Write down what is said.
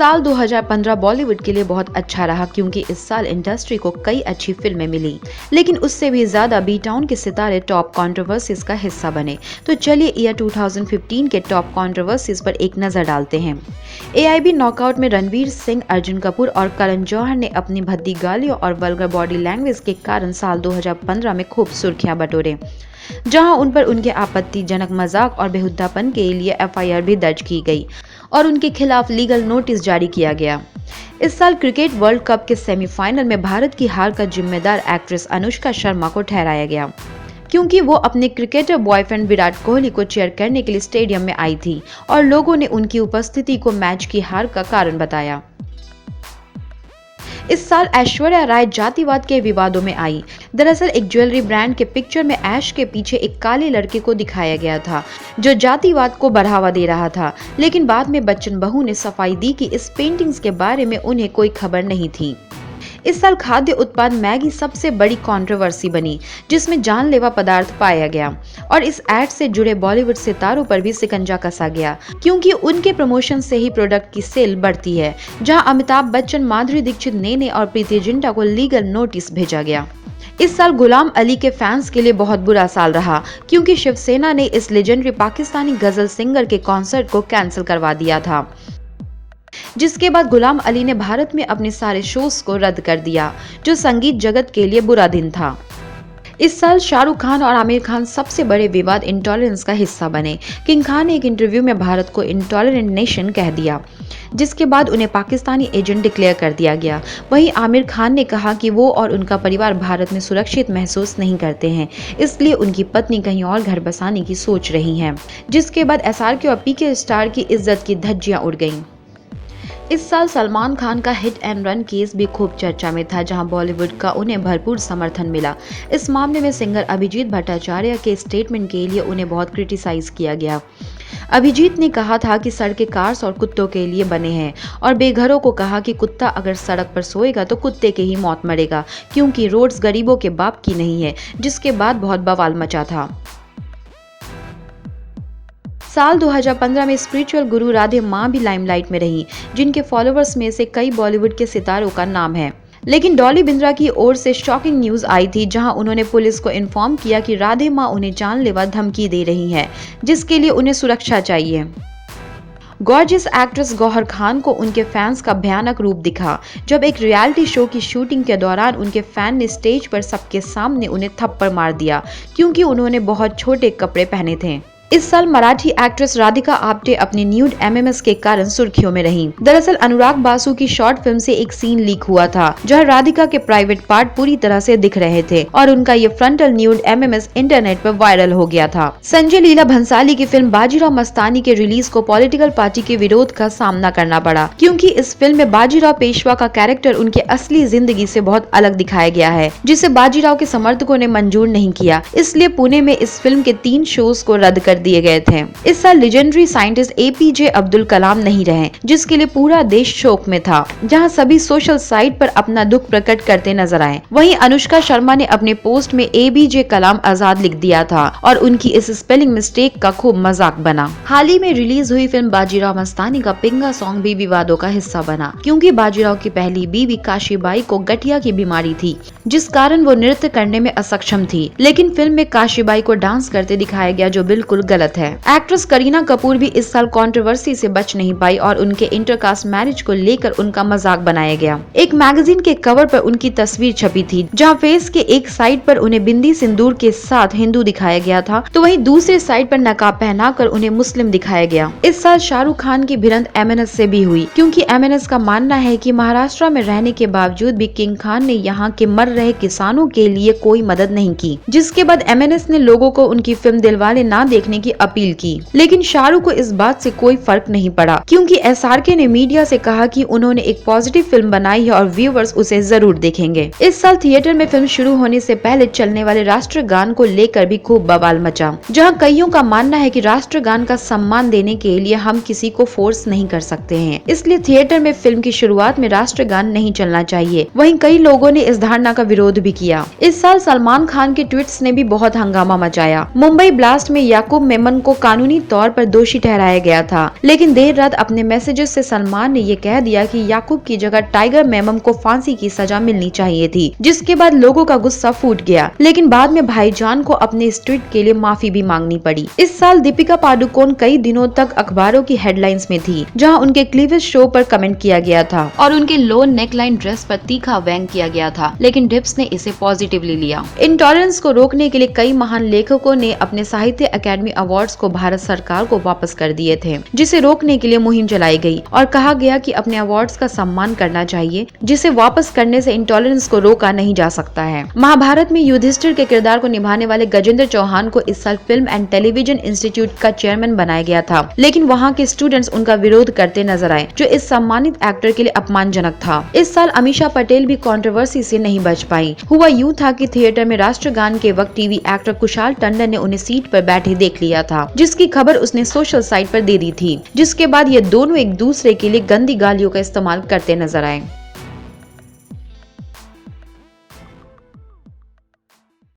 साल 2015 बॉलीवुड के लिए बहुत अच्छा रहा क्योंकि इस साल इंडस्ट्री को कई अच्छी फिल्में मिली, लेकिन उससे भी ज्यादा बी टाउन के सितारे टॉप कंट्रोवर्सीज का हिस्सा बने। तो चलिए ईयर 2015 के टॉप कंट्रोवर्सीज पर एक नजर डालते हैं। AIB नॉकआउट में रणवीर सिंह, अर्जुन कपूर और करण जौहर ने अपनी भद्दी गालियों और वल्गर बॉडी लैंग्वेज के कारण साल 2015 में खूब सुर्खियां बटोरे, जहां उन पर उनके आपत्तिजनक मजाक और बेहुद्दापन के लिए FIR भी दर्ज की गई और उनके खिलाफ लीगल नोटिस जारी किया गया। इस साल क्रिकेट वर्ल्ड कप के सेमीफाइनल में भारत की हार का जिम्मेदार एक्ट्रेस अनुष्का शर्मा को ठहराया गया, क्योंकि वो अपने क्रिकेटर बॉयफ्रेंड विराट कोहली को चीयर करने के लिए स्टेडियम में आई थी और लोगों ने उनकी उपस्थिति को मैच की हार का कारण बताया। इस साल ऐश्वर्या राय जातिवाद के विवादों में आई। दरअसल एक ज्वेलरी ब्रांड के पिक्चर में ऐश के पीछे एक काले लड़के को दिखाया गया था जो जातिवाद को बढ़ावा दे रहा था, लेकिन बाद में बच्चन बहू ने सफाई दी कि इस पेंटिंग्स के बारे में उन्हें कोई खबर नहीं थी। इस साल खाद्य उत्पाद मैगी सबसे बड़ी कंट्रोवर्सी बनी, जिसमें जानलेवा पदार्थ पाया गया और इस एड से जुड़े बॉलीवुड सितारों पर भी शिकंजा कसा गया, क्योंकि उनके प्रमोशन से ही प्रोडक्ट की सेल बढ़ती है। जहां अमिताभ बच्चन, माधुरी दीक्षित, नेने और प्रीति जिंटा को लीगल नोटिस भेजा गया। इस साल गुलाम अली के फैंस के लिए बहुत बुरा साल रहा, क्योंकि शिवसेना ने इस लेजेंडरी पाकिस्तानी गजल सिंगर के कॉन्सर्ट को कैंसिल करवा दिया था, जिसके बाद गुलाम अली ने भारत में अपने सारे शोज को रद्द कर दिया, जो संगीत जगत के लिए बुरा दिन था। इस साल शाहरुख खान और आमिर खान सबसे बड़े विवाद इंटॉलरेंस का हिस्सा बने। किंग खान ने एक इंटरव्यू में भारत को इंटॉलरेंट नेशन कह दिया, जिसके बाद उन्हें पाकिस्तानी एजेंट डिक्लेयर कर दिया गया। वहीं आमिर खान ने कहा कि वो और उनका परिवार भारत में सुरक्षित महसूस नहीं करते हैं, इसलिए उनकी पत्नी कहीं और घर बसाने की सोच रही हैं, जिसके बाद SRK और PK स्टार की इज्जत की धज्जियां उड़ गईं। इस साल सलमान खान का हिट एंड रन केस भी खूब चर्चा में था, जहां बॉलीवुड का उन्हें भरपूर समर्थन मिला। इस मामले में सिंगर अभिजीत भट्टाचार्य के स्टेटमेंट के लिए उन्हें बहुत क्रिटिसाइज किया गया। अभिजीत ने कहा था कि सड़कें कार्स और कुत्तों के लिए बने हैं और बेघरों को कहा कि कुत्ता अगर सड़क पर सोएगा तो कुत्ते की ही मौत मरेगा, क्योंकि रोड्स गरीबों के बाप की नहीं है, जिसके बाद बहुत बवाल मचा था। साल 2015 में स्पिरिचुअल गुरु राधे मां भी लाइमलाइट में रही, जिनके फॉलोअर्स में से कई बॉलीवुड के सितारों का नाम है। लेकिन डॉली बिंद्रा की ओर से शॉकिंग न्यूज आई थी, जहां उन्होंने पुलिस को इन्फॉर्म किया कि राधे मां उन्हें जानलेवा धमकी दे रही है, जिसके लिए उन्हें सुरक्षा चाहिए। गॉर्जियस एक्ट्रेस गौहर खान को उनके फैंस का भयानक रूप दिखा, जब एक रियलिटी शो की शूटिंग के दौरान उनके फैन ने स्टेज पर सबके सामने उन्हें थप्पड़ मार दिया, क्योंकि उन्होंने बहुत छोटे कपड़े पहने थे। इस साल मराठी एक्ट्रेस राधिका आप्टे अपनी न्यूड MMS के कारण सुर्खियों में रहीं। दरअसल अनुराग बासु की शॉर्ट फिल्म से एक सीन लीक हुआ था, जहां राधिका के प्राइवेट पार्ट पूरी तरह से दिख रहे थे और उनका ये फ्रंटल न्यूड MMS इंटरनेट पर वायरल हो गया था। संजय लीला भंसाली की फिल्म बाजीराव मस्तानी के रिलीज को पॉलिटिकल पार्टी के विरोध का सामना करना पड़ा, क्योंकि इस फिल्म में बाजीराव पेशवा का कैरेक्टर उनके असली जिंदगी से बहुत अलग दिखाया गया है, जिसे बाजीराव के समर्थकों ने मंजूर नहीं किया। इसलिए पुणे में इस फिल्म के 3 शोज को रद्द कर दिए गए थे। इस साल legendary scientist APJ Abdul Kalam नहीं रहे, जिसके लिए पूरा देश शोक में था, जहां सभी सोशल साइट पर अपना दुख प्रकट करते नजर आए। वहीं अनुष्का शर्मा ने अपने पोस्ट में ABJ कलाम आजाद लिख दिया था और उनकी इस स्पेलिंग मिस्टेक का खूब मजाक बना। हाल ही में रिलीज हुई फिल्म बाजीराव मस्तानी का पिंगा सॉन्ग भी विवादों का हिस्सा बना, क्योंकि बाजीराव की पहली बीवी काशीबाई को गठिया की बीमारी थी, जिस कारण वो नृत्य करने में असक्षम थी। लेकिन फिल्म में काशीबाई को डांस करते दिखाया गया, जो बिल्कुल गलत है। एक्ट्रेस करीना कपूर भी इस साल कंट्रोवर्सी से बच नहीं पाई और उनके इंटरकास्ट मैरिज को लेकर उनका मजाक बनाया गया। एक मैगजीन के कवर पर उनकी तस्वीर छपी थी, जहां फेस के एक साइड पर उन्हें बिंदी सिंदूर के साथ हिंदू दिखाया गया था, तो वहीं दूसरे साइड पर नकाब पहनाकर उन्हें मुस्लिम दिखाया गया। इस साल शाहरुख खान की भिड़ंत MNS से भी हुई, क्योंकि MNS का मानना है कि महाराष्ट्र में रहने के बावजूद भी किंग खान ने यहाँ के मर रहे किसानों के लिए कोई मदद नहीं की, जिसके बाद MNS ने लोगों को उनकी फिल्म दिलवाले ना देखने की अपील की। लेकिन शाहरुख को इस बात से कोई फर्क नहीं पड़ा, क्योंकि SRK ने मीडिया से कहा कि उन्होंने एक पॉजिटिव फिल्म बनाई है और व्यूअर्स उसे जरूर देखेंगे। इस साल थिएटर में फिल्म शुरू होने से पहले चलने वाले राष्ट्रगान को लेकर भी खूब बवाल मचा, जहां कईयों का मानना है कि राष्ट्रगान का सम्मान देने के लिए हम किसी को फोर्स नहीं कर सकते हैं, इसलिए थिएटर में फिल्म की शुरुआत में राष्ट्रगान नहीं चलना चाहिए। वहीं कई लोगों ने इस धारणा का विरोध भी किया। इस साल सलमान खान के ट्वीट्स ने भी बहुत हंगामा मचाया। मुंबई ब्लास्ट में याकूब याकूब मेमन को कानूनी तौर पर दोषी ठहराया गया था, लेकिन देर रात अपने मैसेजेस से सलमान ने ये कह दिया कि याकूब की जगह टाइगर मेमन को फांसी की सजा मिलनी चाहिए थी, जिसके बाद लोगों का गुस्सा फूट गया। लेकिन बाद में भाईजान को अपने इस ट्वीट के लिए माफी भी मांगनी पड़ी। इस साल दीपिका पादुकोण कई दिनों तक अखबारों की हेडलाइंस में थी, जहां उनके क्लीवेज शो पर कमेंट किया गया था और उनके लो नेकलाइन ड्रेस पर तीखा व्यंग किया गया था, लेकिन डिप्स ने इसे पॉजिटिवली लिया। इंटॉलरेंस को रोकने के लिए कई महान लेखकों ने अपने साहित्य अकादमी अवार्ड्स को भारत सरकार को वापस कर दिए थे, जिसे रोकने के लिए मुहिम चलाई गई और कहा गया कि अपने अवार्ड्स का सम्मान करना चाहिए, जिसे वापस करने से इंटॉलरेंस को रोका नहीं जा सकता है। महाभारत में युधिष्ठिर के किरदार को निभाने वाले गजेंद्र चौहान को इस साल फिल्म एंड टेलीविजन इंस्टीट्यूट का चेयरमैन बनाया गया था, लेकिन वहां के स्टूडेंट्स उनका विरोध करते नजर आए, जो इस सम्मानित एक्टर के लिए अपमानजनक था। इस साल अमीषा पटेल भी कंट्रोवर्सी से नहीं बच पाई। हुआ यूं था कि थिएटर में राष्ट्रगान के वक्त टीवी एक्टर कुशाल टंडन ने उन्हें सीट पर बैठे देख लिया था, जिसकी खबर उसने सोशल साइट पर दे दी थी, जिसके बाद ये दोनों एक दूसरे के लिए गंदी गालियों का इस्तेमाल करते नजर आए।